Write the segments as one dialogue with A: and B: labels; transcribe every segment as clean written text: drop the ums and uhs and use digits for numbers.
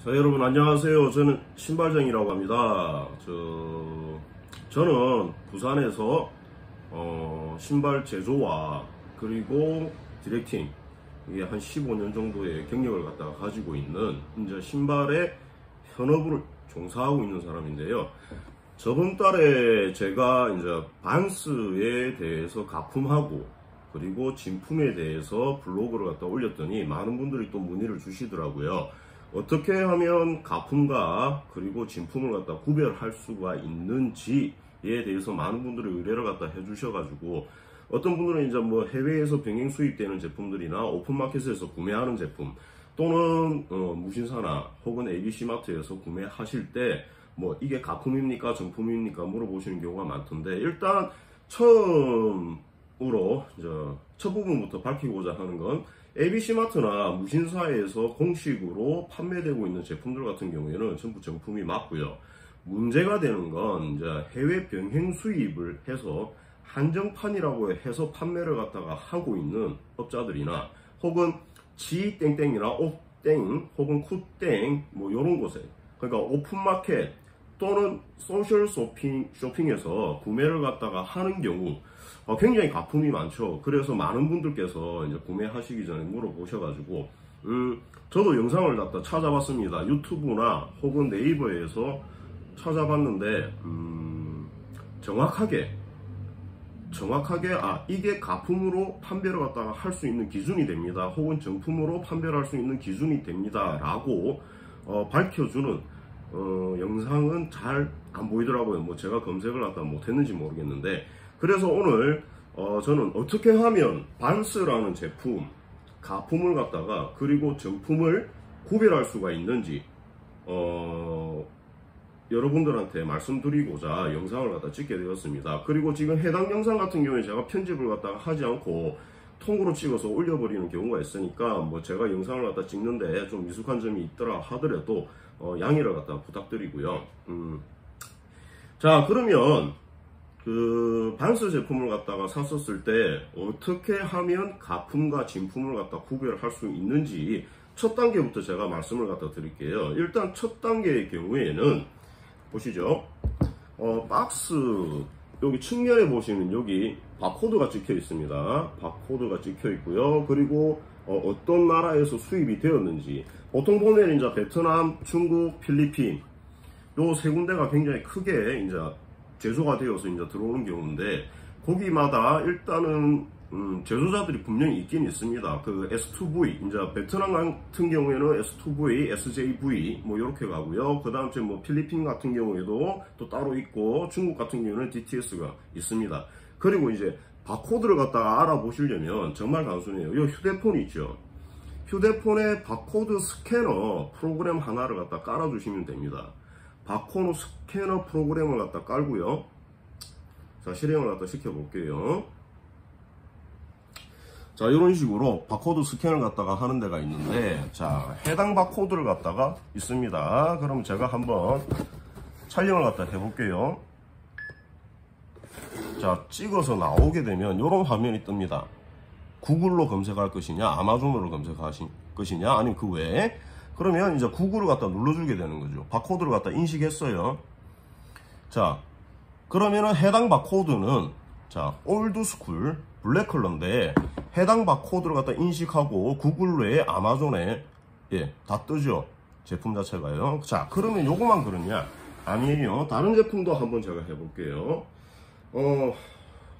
A: 자, 여러분 안녕하세요. 저는 신발장이라고 합니다. 저는 부산에서 신발 제조와 그리고 디렉팅, 이게 한 15년 정도의 경력을 갖다가 가지고 있는 이제 신발의 현업을 종사하고 있는 사람인데요. 저번 달에 제가 이제 반스에 대해서 가품하고 그리고 진품에 대해서 블로그를 갖다 올렸더니 많은 분들이 또 문의를 주시더라고요. 어떻게 하면 가품과 그리고 진품을 갖다 구별할 수가 있는지에 대해서 많은 분들이 의뢰를 갖다 해주셔가지고, 어떤 분들은 이제 뭐 해외에서 병행 수입되는 제품들이나 오픈마켓에서 구매하는 제품, 또는 무신사나 혹은 ABC마트에서 구매하실 때 뭐 이게 가품입니까 정품입니까 물어보시는 경우가 많던데, 일단 처음으로 이제 첫 부분부터 밝히고자 하는 건, ABC마트나 무신사에서 공식으로 판매되고 있는 제품들 같은 경우에는 전부 정품이 맞고요. 문제가 되는 건 이제 해외 병행 수입을 해서 한정판이라고 해서 판매를 갖다가 하고 있는 업자들이나, 혹은 지땡땡이나 옥땡 혹은 쿠땡 뭐 이런 곳에, 그러니까 오픈마켓 또는 소셜 쇼핑에서 구매를 갖다가 하는 경우 굉장히 가품이 많죠. 그래서 많은 분들께서 이제 구매하시기 전에 물어보셔가지고 저도 영상을 갖다 찾아봤습니다. 유튜브나 혹은 네이버에서 찾아봤는데 정확하게 이게 가품으로 판매를 갖다가 할 수 있는 기준이 됩니다, 혹은 정품으로 판매를 할 수 있는 기준이 됩니다 라고 밝혀주는 영상은 잘 안 보이더라고요. 뭐 제가 검색을 갖다 못했는지 모르겠는데, 그래서 오늘 저는 어떻게 하면 반스라는 제품 가품을 갖다가 그리고 정품을 구별할 수가 있는지 여러분들한테 말씀드리고자 영상을 갖다 찍게 되었습니다. 그리고 지금 해당 영상 같은 경우에 제가 편집을 갖다가 하지 않고 통으로 찍어서 올려버리는 경우가 있으니까, 뭐 제가 영상을 갖다 찍는데 좀 미숙한 점이 있더라 하더라도 양해를 갖다가 부탁드리고요. 자, 그러면 그 반스 제품을 갖다가 샀었을 때 어떻게 하면 가품과 진품을 갖다 구별할 수 있는지 첫 단계부터 제가 말씀을 갖다 드릴게요. 일단 첫 단계의 경우에는 보시죠. 박스 여기 측면에 보시면 여기 바코드가 찍혀 있습니다. 바코드가 찍혀 있고요. 그리고 어떤 나라에서 수입이 되었는지, 보통 보면 이제 베트남, 중국, 필리핀 요 세 군데가 굉장히 크게 이제 제조가 되어서 이제 들어오는 경우인데, 거기마다 일단은 제조자들이 분명히 있긴 있습니다. 그 S2V, 이제 베트남 같은 경우에는 S2V, SJV 뭐 이렇게 가고요. 그 다음 뭐 필리핀 같은 경우에도 또 따로 있고, 중국 같은 경우에는 DTS가 있습니다. 그리고 이제 바코드를 갖다가 알아보시려면 정말 단순해요. 이 휴대폰 있죠. 휴대폰에 바코드 스캐너 프로그램 하나를 갖다 깔아주시면 됩니다. 바코드 스캐너 프로그램을 갖다 깔고요. 자, 실행을 갖다 시켜볼게요. 자, 이런 식으로 바코드 스캔을 갖다가 하는 데가 있는데, 자, 해당 바코드를 갖다가 있습니다. 그럼 제가 한번 촬영을 갖다 해볼게요. 자, 찍어서 나오게 되면 이런 화면이 뜹니다. 구글로 검색할 것이냐, 아마존으로 검색하실 것이냐, 아니면 그 외에. 그러면 이제 구글을 갖다 눌러주게 되는 거죠. 바코드를 갖다 인식했어요. 자, 그러면은 해당 바코드는, 자, 올드스쿨 블랙 컬러인데, 해당 바코드를 갖다 인식하고 구글 외에 아마존에 다 뜨죠. 제품 자체가요. 자, 그러면 요거만 그러냐? 아니에요. 다른 제품도 한번 제가 해볼게요.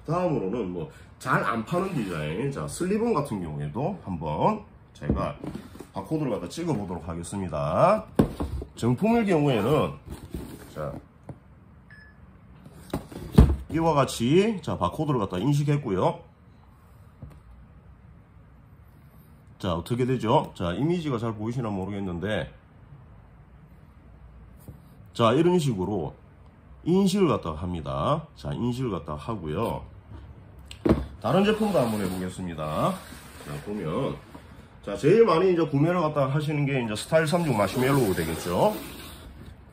A: 다음으로는 뭐 잘 안 파는 디자인, 자, 슬리본 같은 경우에도 한번 제가 바코드를 갖다 찍어 보도록 하겠습니다. 정품일 경우에는, 자, 이와 같이, 자, 바코드를 갖다 인식했고요. 자, 어떻게 되죠? 자, 이미지가 잘 보이시나 모르겠는데, 자, 이런 식으로 인식을 갖다가 합니다. 자, 인식을 갖다가 하고요. 다른 제품도 한번 해보겠습니다. 자, 보면, 자, 제일 많이 이제 구매를 갖다가 하시는 게 이제 스타일 36 마시멜로우 되겠죠?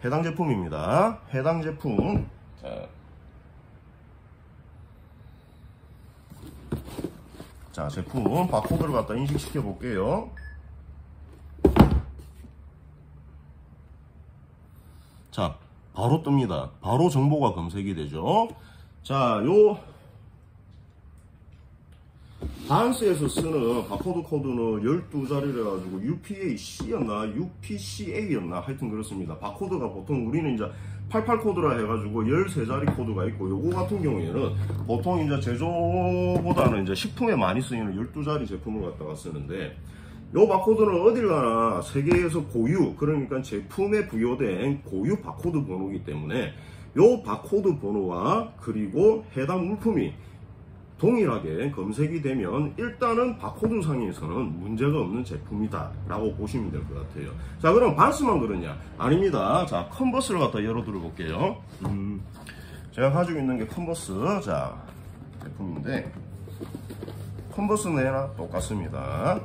A: 해당 제품입니다. 해당 제품. 자, 제품 바코드를 갖다 인식시켜 볼게요. 자, 바로 뜹니다. 바로 정보가 검색이 되죠. 자, 요 바운스에서 쓰는 바코드 코드는 12자리래 가지고 UPA-C였나 UPCA였나 하여튼 그렇습니다. 바코드가 보통 우리는 이제 88 코드라 해가지고 13자리 코드가 있고, 요거 같은 경우에는 보통 이제 제조보다는 이제 식품에 많이 쓰이는 12자리 제품을 갖다가 쓰는데, 요 바코드는 어딜 가나 세계에서 고유, 그러니까 제품에 부여된 고유 바코드 번호이기 때문에 요 바코드 번호와 그리고 해당 물품이 동일하게 검색이 되면 일단은 바코드 상에서는 문제가 없는 제품이다 라고 보시면 될 것 같아요. 자, 그럼 반스만 그러냐? 아닙니다. 자, 컨버스를 갖다 열어들어 볼게요. 제가 가지고 있는 게 컨버스 자 제품인데, 컨버스는 얘나 똑같습니다.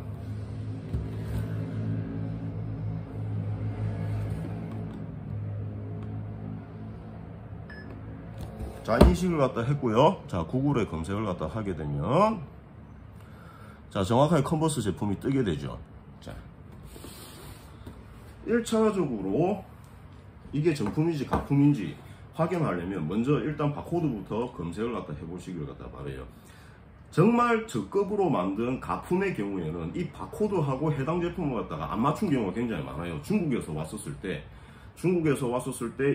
A: 자, 인식을 갖다 했고요. 자, 구글에 검색을 갖다 하게 되면, 자, 정확하게 컨버스 제품이 뜨게 되죠. 자, 1차적으로 이게 정품인지 가품인지 확인하려면 먼저 일단 바코드부터 검색을 갖다 해보시길 갖다 바래요. 정말 저급으로 만든 가품의 경우에는 이 바코드하고 해당 제품을 갖다가 안 맞춘 경우가 굉장히 많아요. 중국에서 왔었을 때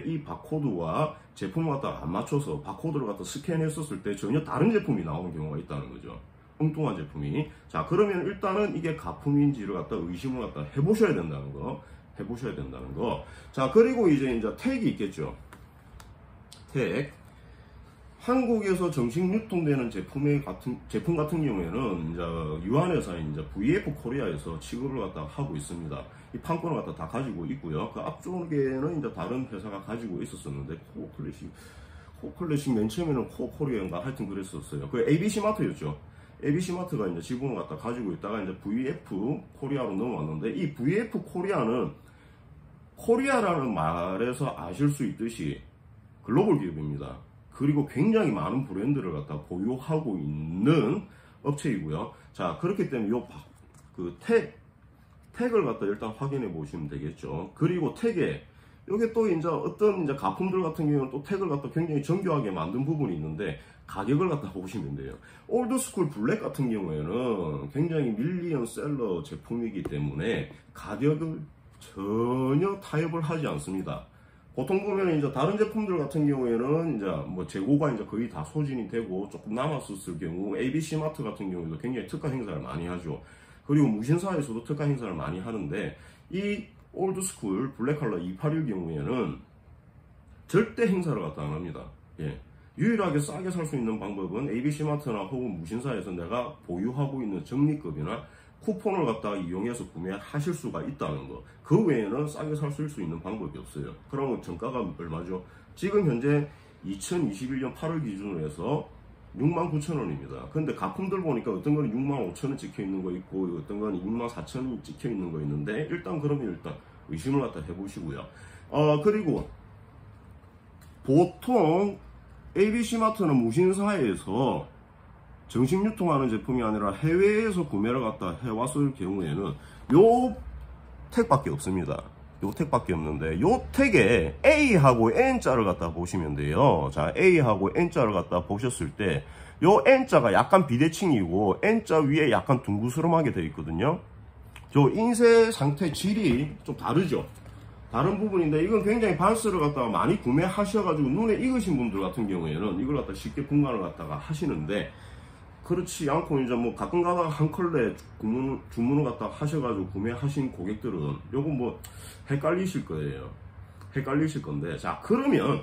A: 이 바코드와 제품을 갖다가 안 맞춰서 바코드를 갖다 스캔했었을 때 전혀 다른 제품이 나오는 경우가 있다는 거죠. 엉뚱한 제품이. 자, 그러면 일단은 이게 가품인지를 갖다 의심을 갖다 해보셔야 된다는 거. 자, 그리고 이제 택이 있겠죠. 택. 한국에서 정식 유통되는 제품 같은 경우에는 이제 유한회사인 이제 VF 코리아에서 취급을 갖다 하고 있습니다. 이 판권을 갖다 다 가지고 있고요. 그 앞쪽에는 이제 다른 회사가 가지고 있었었는데, 코어클래식 맨 처음에는 코어코리아인가 하여튼 그랬었어요. 그 ABC 마트였죠. ABC 마트가 이제 지분을 갖다 가지고 있다가 이제 VF 코리아로 넘어왔는데, 이 VF 코리아는 코리아라는 말에서 아실 수 있듯이 글로벌 기업입니다. 그리고 굉장히 많은 브랜드를 갖다 보유하고 있는 업체이고요. 자, 그렇기 때문에 택을 갖다 일단 확인해 보시면 되겠죠. 그리고 택에 요게 또 이제 어떤 이제 가품들 같은 경우는 또 택을 갖다 굉장히 정교하게 만든 부분이 있는데, 가격을 갖다 보시면 돼요. 올드스쿨 블랙 같은 경우에는 굉장히 밀리언셀러 제품이기 때문에 가격을 전혀 타협을 하지 않습니다. 보통 보면 이제 다른 제품들 같은 경우에는 이제 뭐 재고가 이제 거의 다 소진이 되고 조금 남았었을 경우, ABC 마트 같은 경우에도 굉장히 특가 행사를 많이 하죠. 그리고 무신사에서도 특가 행사를 많이 하는데, 이 올드스쿨 블랙컬러 281 경우에는 절대 행사를 갖다 안 합니다. 예. 유일하게 싸게 살 수 있는 방법은 ABC 마트나 혹은 무신사에서 내가 보유하고 있는 적립금이나 쿠폰을 갖다가 이용해서 구매하실 수가 있다는 거. 그 외에는 싸게 살 수 있는 방법이 없어요. 그러면 정가가 얼마죠? 지금 현재 2021년 8월 기준으로 해서 69,000원입니다. 근데 가품들 보니까 어떤 거는 65,000원 찍혀 있는 거 있고, 어떤 거는 64,000원 찍혀 있는 거 있는데, 그러면 의심을 갖다 해보시고요. 그리고 보통 ABC 마트는 무신사에서 정식 유통하는 제품이 아니라 해외에서 구매를 갖다 해왔을 경우에는 요 택밖에 없습니다. 요 택밖에 없는데, 요 택에 A하고 N자를 갖다 보시면 돼요. 자, A하고 N자를 갖다 보셨을 때, 요 N자가 약간 비대칭이고 N자 위에 약간 둥그스름하게 되어 있거든요. 저 인쇄 상태 질이 좀 다르죠. 다른 부분인데, 이건 굉장히 반스를 갖다가 많이 구매하셔가지고 눈에 익으신 분들 같은 경우에는 이걸 갖다 쉽게 분간을 갖다가 하시는데, 그렇지 않고 이제 뭐 가끔 가다가 한 컬레 주문을 갖다 하셔가지고 구매하신 고객들은 요거 뭐 헷갈리실 거예요. 헷갈리실 건데, 자, 그러면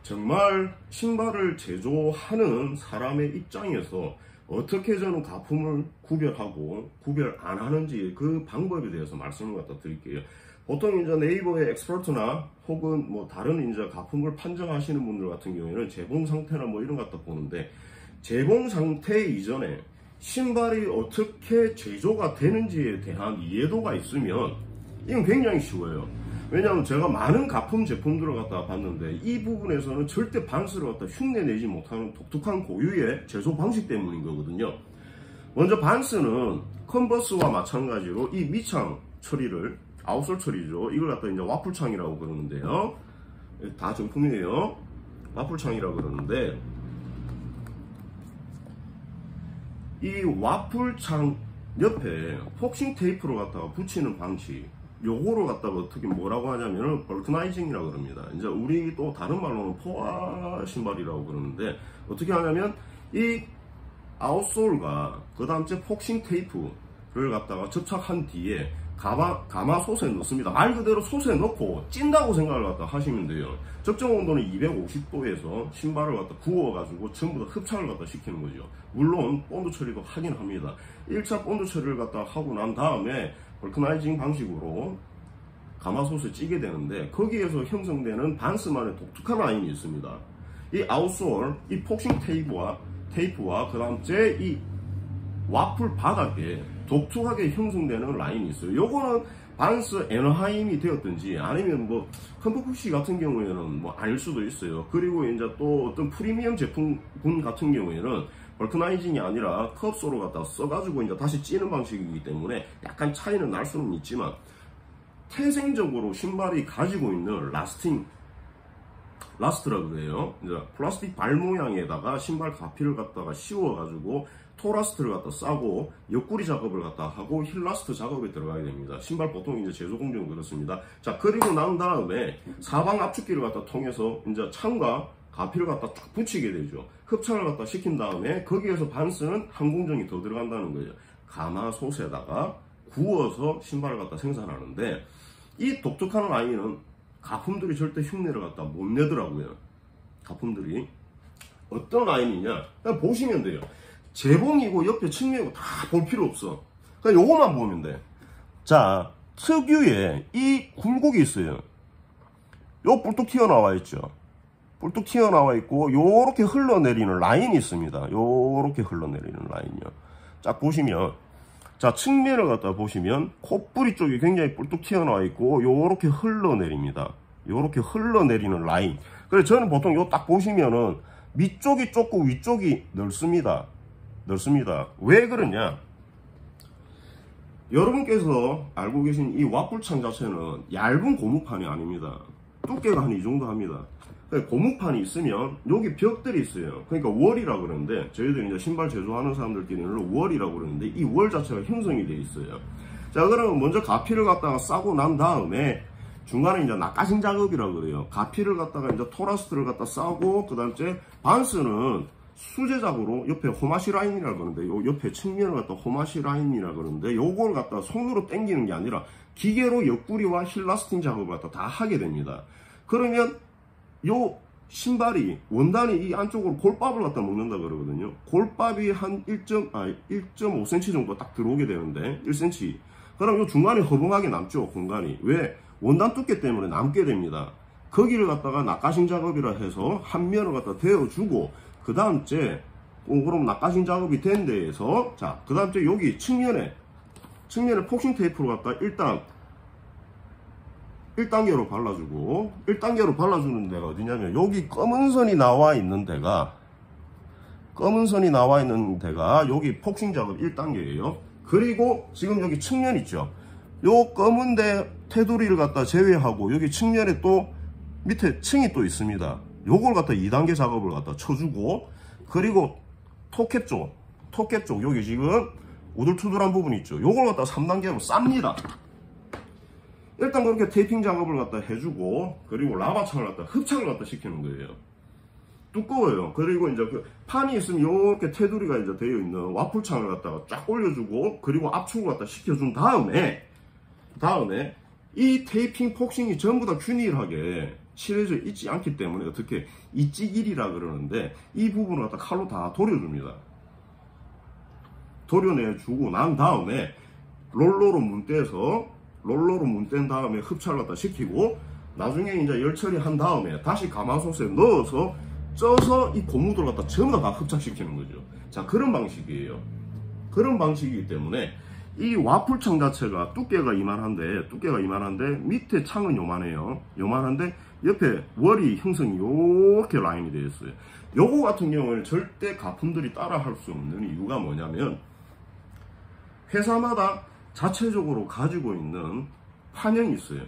A: 정말 신발을 제조하는 사람의 입장에서 어떻게 저는 가품을 구별하고 구별 안 하는지 그 방법에 대해서 말씀을 갖다 드릴게요. 보통 이제 네이버의 엑스퍼트나 혹은 뭐 다른 이제 가품을 판정하시는 분들 같은 경우에는 재봉 상태나 뭐 이런 것 갖다 보는데, 재봉 상태 이전에 신발이 어떻게 제조가 되는지에 대한 이해도가 있으면 이건 굉장히 쉬워요. 왜냐하면 제가 많은 가품 제품들을 갖다 봤는데, 이 부분에서는 절대 반스를 갖다 흉내내지 못하는 독특한 고유의 제조 방식 때문인 거거든요. 먼저 반스는 컨버스와 마찬가지로 이 밑창 처리를 아웃솔 처리죠. 이걸 갖다 이제 와플창이라고 그러는데요. 다 정품이에요. 와플창이라고 그러는데, 이 와플창 옆에 폭싱 테이프로 갖다가 붙이는 방식, 요거를 갖다가 어떻게 뭐라고 하냐면은 벌크나이징이라고 그럽니다. 이제 우리 또 다른 말로는 포화 신발이라고 그러는데, 어떻게 하냐면 이 아웃솔과 그 다음째 폭싱 테이프를 갖다가 접착한 뒤에 가마솥에 넣습니다. 말 그대로 솥에 넣고 찐다고 생각을 갖다 하시면 돼요. 적정 온도는 250도에서 신발을 갖다 구워가지고 전부 다 흡착을 갖다 시키는 거죠. 물론 본드 처리도 하긴 합니다. 1차 본드 처리를 갖다 하고 난 다음에 벌크나이징 방식으로 가마솥에 찌게 되는데, 거기에서 형성되는 반스만의 독특한 라인이 있습니다. 이 아웃솔, 이 폭싱 테이프와 그 다음째 이 와플 바닥에 독특하게 형성되는 라인이 있어요. 요거는 반스 에너하임이 되었든지 아니면 뭐 컴포쿠시 같은 경우에는 뭐 아닐 수도 있어요. 그리고 이제 또 어떤 프리미엄 제품군 같은 경우에는 벌크나이징이 아니라 컵소로 갖다 써가지고 이제 다시 찌는 방식이기 때문에 약간 차이는 날 수는 있지만, 태생적으로 신발이 가지고 있는 라스트라고 그래요. 이제 플라스틱 발 모양에다가 신발 가피를 갖다가 씌워가지고 토라스트를 갖다 싸고 옆구리 작업을 갖다 하고 힐라스트 작업에 들어가게 됩니다. 신발 보통 이제 제조 공정은 그렇습니다. 자, 그리고 난 다음에 사방 압축기를 갖다 통해서 이제 창과 가피를 갖다 쫙 붙이게 되죠. 흡착을 갖다 시킨 다음에 거기에서 반스는 한 공정이 더 들어간다는 거예요. 가마솥에다가 구워서 신발을 갖다 생산하는데, 이 독특한 라인은 가품들이 절대 흉내를 갖다 못 내더라고요. 가품들이 어떤 라인이냐, 그냥 보시면 돼요. 재봉이고 옆에 측면이고 다 볼 필요 없어. 그냥 요거만 보면 돼. 자, 특유의 이 굴곡이 있어요. 요 뿔뚝 튀어나와 있죠. 뿔뚝 튀어나와 있고 요렇게 흘러내리는 라인이 있습니다. 요렇게 흘러내리는 라인이요. 쫙 보시면, 자, 측면을 갖다 보시면 콧뿌리 쪽이 굉장히 뿔뚝 튀어나와 있고 요렇게 흘러내립니다. 요렇게 흘러내리는 라인. 그래서 저는 보통 요 딱 보시면은 밑쪽이 좁고 위쪽이 넓습니다. 왜 그러냐? 여러분께서 알고 계신 이 와플창 자체는 얇은 고무판이 아닙니다. 두께가 한 이 정도 합니다. 고무판이 있으면 여기 벽들이 있어요. 그러니까 월이라고 그러는데, 저희들이 이제 신발 제조하는 사람들끼리는 월이라고 그러는데, 이 월 자체가 형성이 되어 있어요. 자, 그러면 먼저 가피를 갖다가 싸고 난 다음에 중간에 이제 낚아신 작업이라고 그래요. 가피를 갖다가 이제 토라스트를 갖다 싸고, 그 다음에 반스는 수제작으로 옆에 호마시 라인이라고 그러는데, 요 옆에 측면을 갖다 호마시 라인이라고 그러는데, 요걸 갖다 손으로 당기는 게 아니라 기계로 옆구리와 힐라스팅 작업을 갖다 다 하게 됩니다. 그러면 요 신발이 원단이 이 안쪽으로 골밥을 갖다 먹는다 그러거든요. 골밥이 한 1.5cm 정도 딱 들어오게 되는데, 1cm. 그럼 요 중간에 허봉하게 남죠, 공간이. 왜? 원단 두께 때문에 남게 됩니다. 거기를 갖다가 낚아신 작업이라 해서 한 면을 갖다 대어주고, 그 다음째 그럼 낚아신 작업이 된 데에서, 자, 그 다음째 여기 측면에 폭싱 테이프로 갖다 일단 1단계로 발라주고, 1단계로 발라주는 데가 어디냐면 여기 검은 선이 나와 있는 데가 여기 폭싱 작업 1단계예요. 그리고 지금 여기 측면 있죠. 요 검은 데 테두리를 갖다 제외하고 여기 측면에 또 밑에 층이 또 있습니다. 요걸 갖다 2단계 작업을 갖다 쳐주고, 그리고 토캡 쪽 여기 지금 우둘투둘한 부분 있죠. 요걸 갖다 3단계로 쌉니다. 일단 그렇게 테이핑 작업을 갖다 해주고, 그리고 라바창을 갖다 흡착을 갖다 시키는 거예요. 두꺼워요. 그리고 이제 그 판이 있으면 이렇게 테두리가 이제 되어 있는 와플창을 갖다가 쫙 올려주고, 그리고 압축을 갖다 시켜준 다음에 이 테이핑 폭싱이 전부 다 균일하게 칠해져 있지 않기 때문에 어떻게 이찌길이라 그러는데, 이 부분을 갖다 칼로 다 도려줍니다. 도려내주고 난 다음에 롤러로 문댄 다음에 흡착을 갖다 시키고, 나중에 이제 열 처리한 다음에 다시 가마솥에 넣어서 쪄서 이 고무들을 갖다 전부 다 흡착시키는 거죠. 자, 그런 방식이에요. 그런 방식이기 때문에 이 와플창 자체가 두께가 이만한데 밑에 창은 요만한데 옆에 월이 형성이 이렇게 라인이 되어 있어요. 요거 같은 경우에는 절대 가품들이 따라 할 수 없는 이유가 뭐냐면, 회사마다 자체적으로 가지고 있는 판형이 있어요.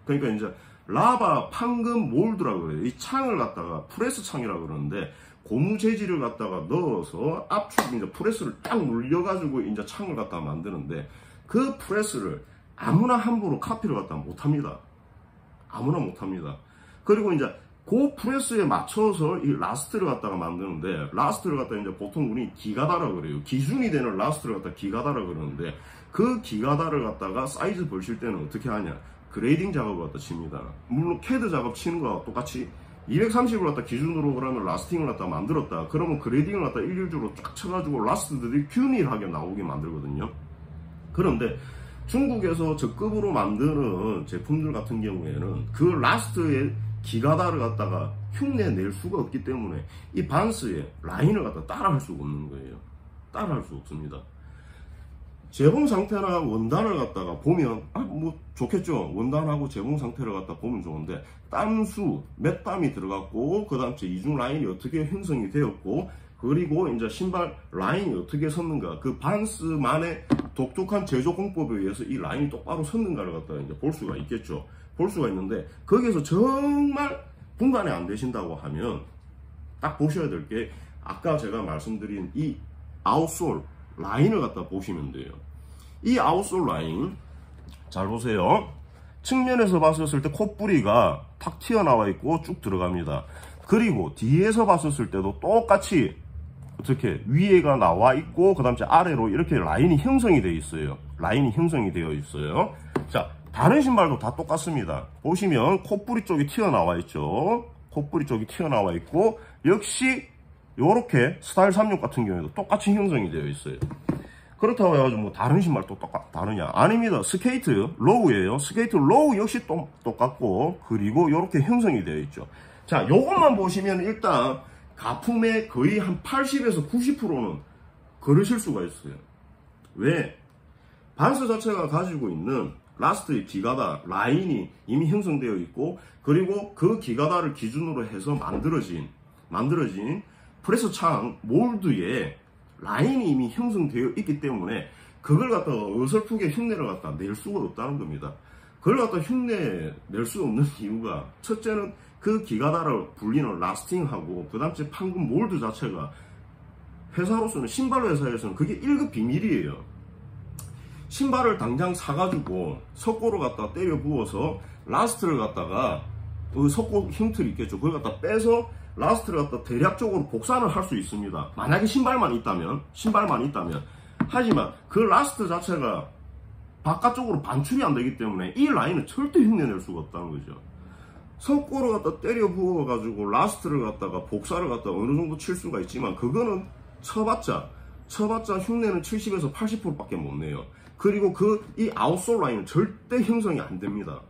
A: 그러니까 이제 라바 판금 몰드라고 그래요. 이 창을 갖다가 프레스 창이라고 그러는데 고무 재질을 갖다가 넣어서 압축 이제 프레스를 딱 물려가지고 이제 창을 갖다가 만드는데 그 프레스를 아무나 함부로 카피를 갖다가 못합니다. 아무나 못합니다. 그리고 이제 그 프레스에 맞춰서 이 라스트를 갖다가 만드는데 라스트를 갖다가 이제 보통 우리 기가다라고 그래요. 기준이 되는 라스트를 갖다가 기가다라고 그러는데 그 기가다를 갖다가 사이즈 벌실 때는 어떻게 하냐? 그레이딩 작업을 갖다 칩니다. 물론 캐드 작업 치는 거와 똑같이 230을 갖다 기준으로 그러면 라스팅을 갖다 만들었다. 그러면 그레이딩을 갖다 일률적으로 쫙 쳐가지고 라스트들이 균일하게 나오게 만들거든요. 그런데 중국에서 저급으로 만드는 제품들 같은 경우에는 그 라스트의 기가다를 갖다가 흉내 낼 수가 없기 때문에 이 반스의 라인을 갖다 따라할 수가 없는 거예요. 따라할 수 없습니다. 재봉 상태나 원단을 갖다가 보면 뭐 좋겠죠. 원단하고 재봉 상태를 갖다 보면 좋은데 땀수 몇 땀이 들어갔고 그 다음 이중 라인이 어떻게 형성이 되었고 그리고 이제 신발 라인이 어떻게 섰는가 그 반스만의 독특한 제조 공법에 의해서 이 라인이 똑바로 섰는가를 갖다가 이제 볼 수가 있겠죠. 볼 수가 있는데 거기에서 정말 분간이 안 되신다고 하면 딱 보셔야 될 게 아까 제가 말씀드린 이 아웃솔 라인을 갖다 보시면 돼요. 이 아웃솔 라인 잘 보세요. 측면에서 봤었을 때 콧뿌리가 탁 튀어나와 있고 쭉 들어갑니다. 그리고 뒤에서 봤었을 때도 똑같이 어떻게 위에가 나와 있고 그 다음 아래로 이렇게 라인이 형성이 되어 있어요. 라인이 형성이 되어 있어요. 자, 다른 신발도 다 똑같습니다. 보시면 콧뿌리 쪽이 튀어나와 있죠. 콧뿌리 쪽이 튀어나와 있고 역시 요렇게 스타일 36 같은 경우에도 똑같이 형성이 되어 있어요. 그렇다고 해가지고 뭐 다른 신발도 다르냐? 아닙니다. 스케이트 로우예요. 스케이트 로우 역시 똑같고 그리고 요렇게 형성이 되어 있죠. 자, 요것만 보시면 일단 가품의 거의 한 80에서 90%는 걸으실 수가 있어요. 왜? 반스 자체가 가지고 있는 라스트의 기가다 라인이 이미 형성되어 있고 그리고 그 기가다를 기준으로 해서 만들어진 프레스 창 몰드에 라인이 이미 형성되어 있기 때문에 그걸 갖다가 어설프게 흉내를 갖다 낼 수가 없다는 겁니다. 그걸 갖다 흉내 낼 수 없는 이유가 첫째는 그 기가다를 불리는 라스팅하고 그 다음에 판금 몰드 자체가 회사로서는 신발 회사에서는 그게 1급 비밀이에요. 신발을 당장 사가지고 석고를 갖다 때려 부어서 라스트를 갖다가 그 석고 힘틀이 있겠죠. 그걸 갖다 빼서 라스트를 갖다 대략적으로 복사를 할 수 있습니다. 만약에 신발만 있다면 하지만 그 라스트 자체가 바깥쪽으로 반출이 안 되기 때문에 이 라인은 절대 흉내낼 수가 없다는 거죠. 석고를 갖다 때려 부어 가지고 라스트를 갖다가 복사를 갖다 어느 정도 칠 수가 있지만 그거는 쳐봤자 흉내는 70에서 80%밖에 못 내요. 그리고 이 아웃솔 라인은 절대 형성이 안 됩니다.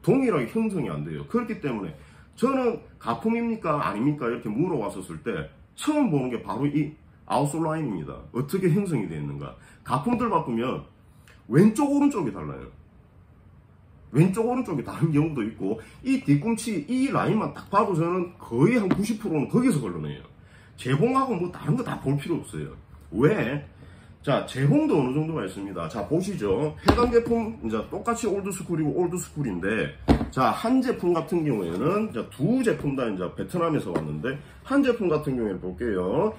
A: 동일하게 형성이 안 돼요. 그렇기 때문에 저는 가품입니까 아닙니까 이렇게 물어봤었을 때 처음 보는 게 바로 이 아웃솔 라인입니다. 어떻게 형성이 되어 있는가. 가품들 바꾸면 왼쪽 오른쪽이 달라요. 왼쪽 오른쪽이 다른 경우도 있고 이 뒤꿈치 이 라인만 딱 봐도 저는 거의 한 90%는 거기서 걸러내요. 재봉하고 뭐 다른 거 다 볼 필요 없어요. 왜? 자, 재봉도 어느 정도가 있습니다. 자, 보시죠. 해당 제품 이제 똑같이 올드스쿨이고 올드스쿨인데 자, 한 제품 같은 경우에는 이제 두 제품 다 이제 베트남에서 왔는데 한 제품 같은 경우에 볼게요.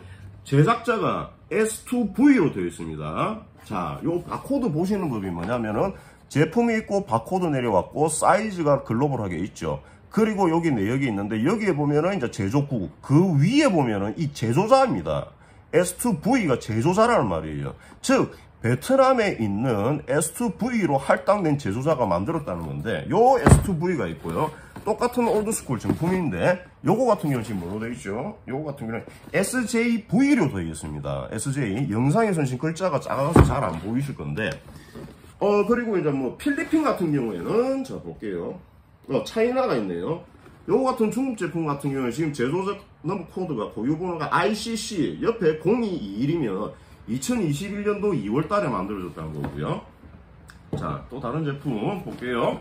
A: 제작자가 S2V로 되어 있습니다. 자, 요 바코드 보시는 법이 뭐냐면은 제품이 있고 바코드 내려왔고 사이즈가 글로벌하게 있죠. 그리고 여기 내역이 있는데 여기에 보면은 이제 제조국 그 위에 보면은 이 제조자입니다. S2V가 제조자라는 말이에요. 즉 베트남에 있는 S2V로 할당된 제조자가 만들었다는 건데 요 S2V가 있고요. 똑같은 올드스쿨 정품인데 요거 같은 경우는 지금 뭐로 되어 있죠? 요거 같은 경우는 SJV로 되어 있습니다. SJ 영상에서는 지금 글자가 작아서 잘 안 보이실 건데 그리고 이제 뭐 필리핀 같은 경우에는 자 볼게요. 차이나가 있네요. 요거 같은 중국 제품 같은 경우는 지금 제조자 넘버 코드가 고유 번호가 ICC 옆에 0221이면 2021년도 2월 달에 만들어졌다는 거고요. 자, 또 다른 제품 볼게요.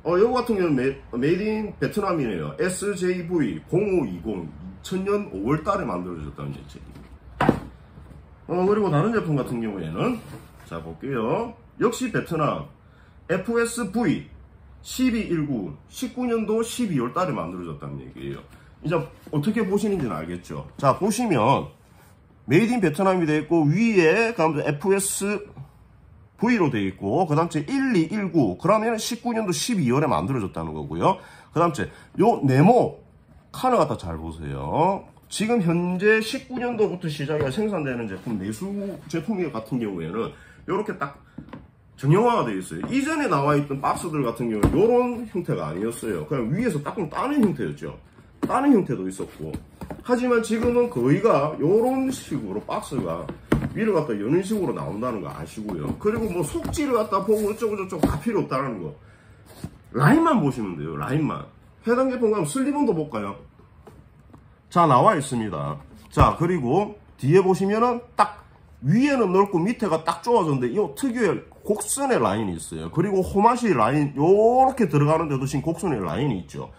A: 요거 같은 경우는 메이드 인 베트남이네요. SJV 0520 2000년 5월 달에 만들어졌다는 제품입니다. 그리고 다른 제품 같은 경우에는 자 볼게요. 역시 베트남 FSV 1219 19년도 12월 달에 만들어졌다는 얘기예요. 이제 어떻게 보시는지는 알겠죠. 자, 보시면 메이드 인 베트남이 되어 있고 위에 FSV로 되어 있고 그 다음에 1219 그러면 19년도 12월에 만들어졌다는 거고요. 그 다음에 요 네모 칸을 갖다 잘 보세요. 지금 현재 19년도부터 시작해 생산되는 제품 내수 제품 같은 경우에는 이렇게 딱 정형화가 되어 있어요. 이전에 나와 있던 박스들 같은 경우는 이런 형태가 아니었어요. 그냥 위에서 딱 따는 형태였죠. 따는 형태도 있었고. 하지만 지금은 거의가 이런 식으로 박스가 위를 갖다 여는 식으로 나온다는 거 아시고요. 그리고 뭐 속지를 갖다 보고 어쩌고저쩌고 다 필요 없다는 거. 라인만 보시면 돼요. 라인만. 해당 제품 가면 슬리본도 볼까요? 자, 나와 있습니다. 자, 그리고 뒤에 보시면은 딱 위에는 넓고 밑에가 딱 좁아졌는데 이 특유의 곡선의 라인이 있어요. 그리고 호마시 라인 요렇게 들어가는 데도 지금 곡선의 라인이 있죠.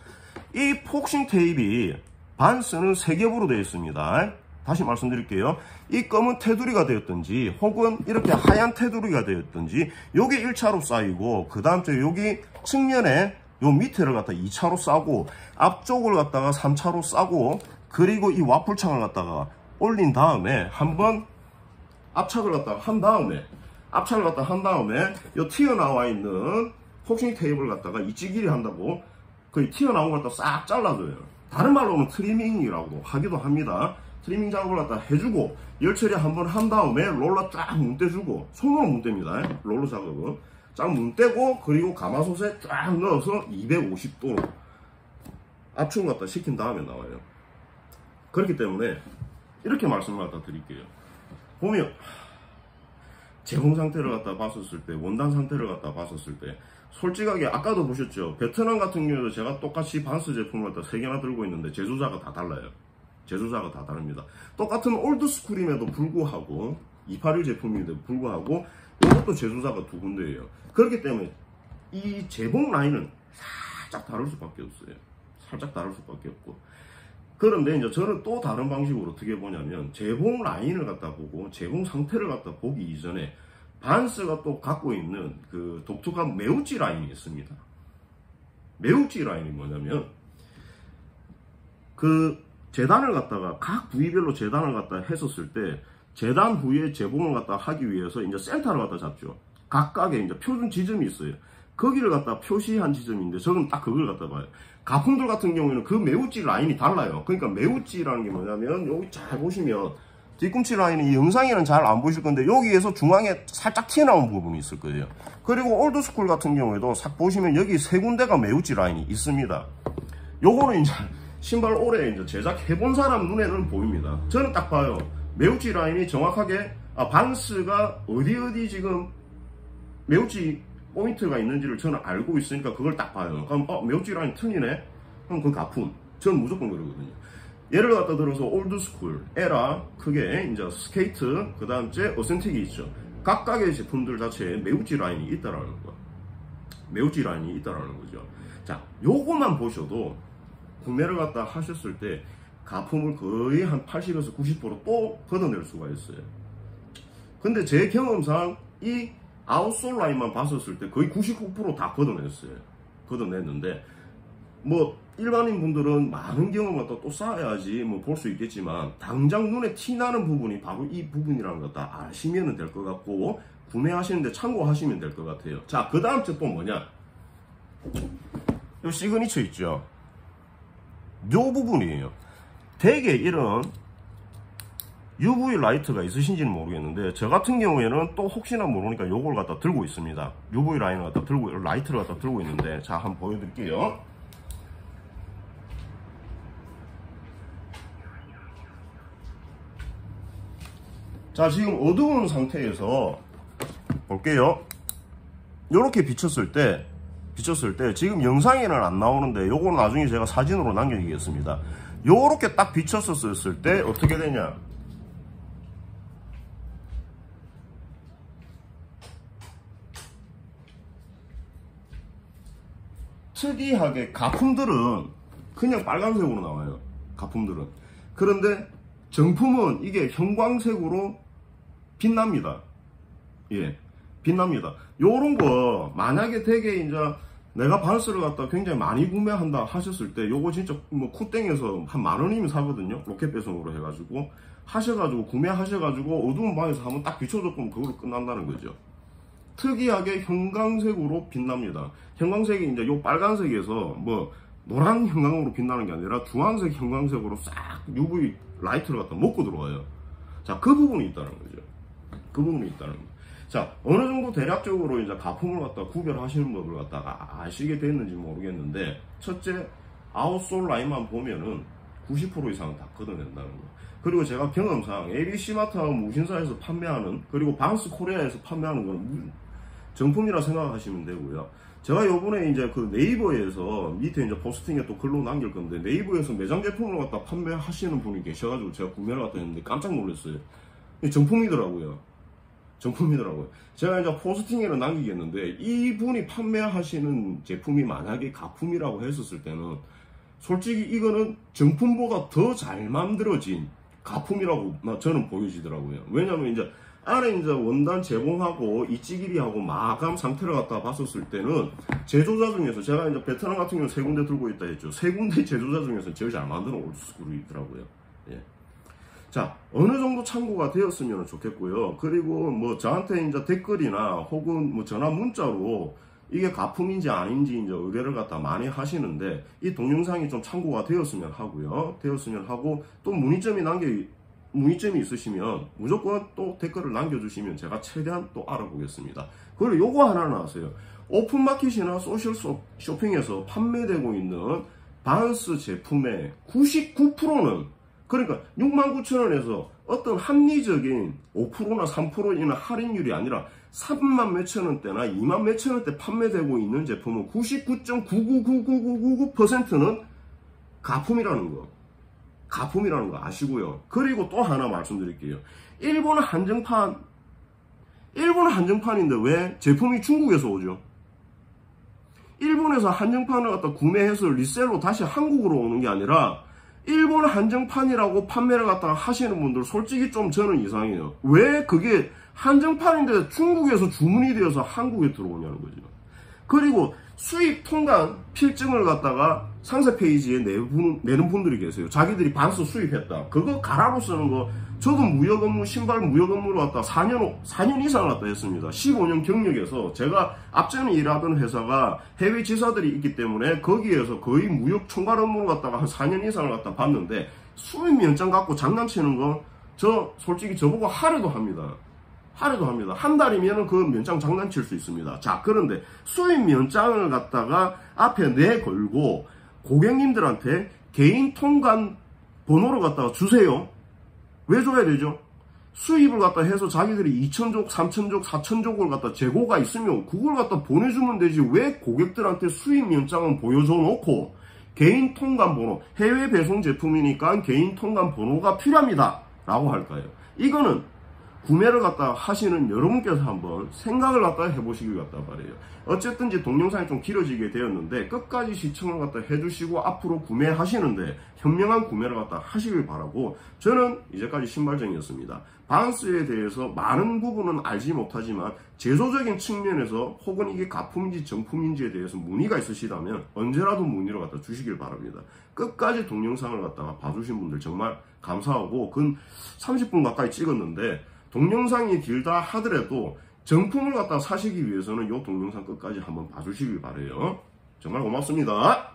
A: 이 폭싱 테이프 반스는 3겹으로 되어 있습니다. 다시 말씀드릴게요. 이 검은 테두리가 되었든지 혹은 이렇게 하얀 테두리가 되었든지 요게 1차로 쌓이고 그 다음 에 여기 측면에 요 밑에를 갖다 2차로 싸고 앞쪽을 갖다가 3차로 싸고 그리고 이 와플창을 갖다가 올린 다음에 한번 압착을 갖다가 한 다음에 요 튀어나와 있는 폭싱 테이프를 갖다가 이찌기리 한다고 거의 튀어나온 걸 갖다 싹 잘라줘요. 다른 말로 하면 트리밍이라고 하기도 합니다. 트리밍 작업을 갖다 해주고 열 처리 한번 한 다음에 롤러 쫙 문대주고 손으로 문댑니다. 롤러 작업은 쫙 문대고 그리고 가마솥에 쫙 넣어서 250도로 압축을 갖다 시킨 다음에 나와요. 그렇기 때문에 이렇게 말씀을 갖다 드릴게요. 보면 제공 상태를 갖다 봤었을 때 원단 상태를 갖다 봤었을 때 솔직하게 아까도 보셨죠. 베트남 같은 경우도 제가 똑같이 반스 제품을 갖다 3개나 들고 있는데 제조자가 다 달라요. 제조자가 다 다릅니다. 똑같은 올드스쿨임에도 불구하고 281 제품임에도 불구하고 이것도 제조자가 2군데예요. 그렇기 때문에 이 제봉 라인은 살짝 다를 수밖에 없어요. 살짝 다를 수밖에 없고. 그런데 이제 저는 또 다른 방식으로 어떻게 보냐면 제봉 라인을 갖다 보고 제봉 상태를 갖다 보기 이전에 반스가 또 갖고 있는 그 독특한 매우지 라인이 있습니다. 매우지 라인이 뭐냐면 그 재단을 갖다가 각 부위별로 재단을 갖다 했었을 때 재단 부위에 제봉을 갖다 하기 위해서 이제 센터를 갖다 잡죠. 각각의 이제 표준 지점이 있어요. 거기를 갖다 표시한 지점인데 저는 딱 그걸 갖다 봐요. 가품들 같은 경우에는 그 매우지 라인이 달라요. 그러니까 매우지라는 게 뭐냐면 여기 잘 보시면 뒤꿈치 라인이 영상에는 잘 안 보이실 건데 여기에서 중앙에 살짝 튀어나온 부분이 있을 거예요. 그리고 올드스쿨 같은 경우에도 싹 보시면 여기 3군데가 매우지 라인이 있습니다. 요거는 이제 신발 오래 이제 제작해본 사람 눈에는 보입니다. 저는 딱 봐요. 매우지 라인이 정확하게 반스가 어디 지금 매우지 포인트가 있는지를 저는 알고 있으니까 그걸 딱 봐요. 그럼 매우지 라인 틀리네? 그럼 그 가품. 저는 무조건 그러거든요. 예를 갖다 들어서 올드스쿨, 에라, 크게 이제 스케이트, 그 다음에 어센틱이 있죠. 각각의 제품들 자체에 매우지 라인이 있다라는 거. 매우지 라인이 있다라는 거죠. 자, 요거만 보셔도 구매를 갖다 하셨을 때 가품을 거의 한 80에서 90% 또 걷어낼 수가 있어요. 근데 제 경험상 이 아웃솔 라인만 봤었을 때 거의 99% 다 걷어냈어요. 걷어냈는데 뭐 일반인 분들은 많은 경험을 또 쌓아야지 뭐 볼 수 있겠지만 당장 눈에 티나는 부분이 바로 이 부분이라는 거 다 아시면 될 것 같고 구매하시는데 참고하시면 될 것 같아요. 자, 그 다음 또 뭐냐, 요 시그니처 있죠. 요 부분이에요. 되게 이런 UV 라이트가 있으신지는 모르겠는데 저 같은 경우에는 또 혹시나 모르니까 요걸 갖다 들고 있습니다. UV 라인을 갖다 들고 라이트를 갖다 들고 있는데 자, 한번 보여드릴게요. 자, 지금 어두운 상태에서 볼게요. 요렇게 비쳤을 때 지금 영상에는 안 나오는데 요건 나중에 제가 사진으로 남겨드리겠습니다. 요렇게 딱 비쳤었을 때 어떻게 되냐, 특이하게 가품들은 그냥 빨간색으로 나와요. 가품들은. 그런데 정품은 이게 형광색으로 빛납니다. 예. 빛납니다. 요런 거 만약에 되게 이제 내가 반스를 갖다 굉장히 많이 구매한다 하셨을 때 요거 진짜 뭐 쿠땡에서 한 10,000원이면 사거든요. 로켓 배송으로 해가지고 하셔가지고 구매하셔가지고 어두운 방에서 한번 딱 비춰줬으면 그걸로 끝난다는 거죠. 특이하게 형광색으로 빛납니다. 형광색이 이제 요 빨간색에서 뭐 노란 형광으로 빛나는 게 아니라 주황색 형광색으로 싹 UV 라이트를 갖다 먹고 들어와요. 자, 그 부분이 있다는 거죠. 그 부분이 있다는 거. 자, 어느 정도 대략적으로 이제 가품을 갖다 구별하시는 법을 갖다가 아시게 됐는지 모르겠는데, 첫째, 아웃솔 라인만 보면은 90% 이상은 다 걷어낸다는 거. 그리고 제가 경험상 ABC마트하고 무신사에서 판매하는, 그리고 방스 코리아에서 판매하는 건 정품이라 생각하시면 되고요. 제가 요번에 이제 그 네이버에서 밑에 이제 포스팅에 또 글로 남길 건데, 네이버에서 매장 제품을 갖다 판매하시는 분이 계셔가지고 제가 구매를 갖다 했는데 깜짝 놀랐어요. 정품이더라고요. 정품이더라고요. 제가 이제 포스팅에는 남기겠는데, 이분이 판매하시는 제품이 만약에 가품이라고 했었을 때는 솔직히 이거는 정품보다 더 잘 만들어진 가품이라고 저는 보여지더라고요. 왜냐면 이제 안에 이제 원단 제공하고 이찌기리하고 마감 상태를 갖다 봤었을 때는 제조자 중에서 제가 이제 베트남 같은 경우는 3군데 들고 있다 했죠. 3군데 제조자 중에서 제일 잘 만드는 올드스쿨이더라고요. 예. 자, 어느 정도 참고가 되었으면 좋겠고요. 그리고 뭐 저한테 이제 댓글이나 혹은 뭐 전화 문자로 이게 가품인지 아닌지 이제 의뢰를 갖다 많이 하시는데, 이 동영상이 좀 참고가 되었으면 하고요. 되었으면 하고, 또 문의점이 있으시면 무조건 또 댓글을 남겨주시면 제가 최대한 또 알아보겠습니다. 그리고 요거 하나 나왔어요. 오픈마켓이나 소셜 쇼핑에서 판매되고 있는 반스 제품의 99%는, 그러니까 69,000원에서 어떤 합리적인 5%나 3%이나 할인율이 아니라 3만 몇천 원대나 2만 몇천 원대 판매되고 있는 제품은 99.999999%는 가품이라는 거. 가품이라는 거 아시고요. 그리고 또 하나 말씀드릴게요. 일본 한정판인데 왜 제품이 중국에서 오죠? 일본에서 한정판을 갖다 구매해서 리셀로 다시 한국으로 오는 게 아니라 일본 한정판이라고 판매를 갖다가 하시는 분들 솔직히 좀 저는 이상해요. 왜 그게 한정판인데 중국에서 주문이 되어서 한국에 들어오냐는 거죠. 그리고 수입 통관 필증을 갖다가 상세 페이지에 내는 분들이 계세요. 자기들이 반스 수입했다. 그거 가라로 쓰는 거, 저도 무역 업무, 신발 무역 업무로 갖다 4년 이상을 갖다 했습니다. 15년 경력에서 제가 앞전에 일하던 회사가 해외 지사들이 있기 때문에 거기에서 거의 무역 총괄 업무를 갖다가 한 4년 이상을 갖다 봤는데, 수입 면장 갖고 장난치는 거, 솔직히 저보고 하려도 합니다. 한 달이면 그 면장 장난칠 수 있습니다. 자, 그런데 수입 면장을 갖다가 앞에 내걸고 고객님들한테 개인 통관 번호를 갖다가 주세요. 왜 줘야 되죠? 수입을 갖다 해서 자기들이 2,000족, 3,000족, 4,000족을 갖다 재고가 있으면 그걸 갖다 보내주면 되지. 왜 고객들한테 수입 면장은 보여줘 놓고 개인 통관 번호, 해외 배송 제품이니까 개인 통관 번호가 필요합니다 라고 할까요? 이거는 구매를 갖다 하시는 여러분께서 한번 생각을 갖다 해보시길 갖다 바래요. 어쨌든지 동영상이 좀 길어지게 되었는데 끝까지 시청을 갖다 해주시고 앞으로 구매하시는데 현명한 구매를 갖다 하시길 바라고, 저는 이제까지 신발쟁이였습니다. 반스에 대해서 많은 부분은 알지 못하지만 제조적인 측면에서 혹은 이게 가품인지 정품인지에 대해서 문의가 있으시다면 언제라도 문의를 갖다 주시길 바랍니다. 끝까지 동영상을 갖다가 봐주신 분들 정말 감사하고, 근 30분 가까이 찍었는데 동영상이 길다 하더라도 정품을 갖다 사시기 위해서는 이 동영상 끝까지 한번 봐주시길 바래요. 정말 고맙습니다.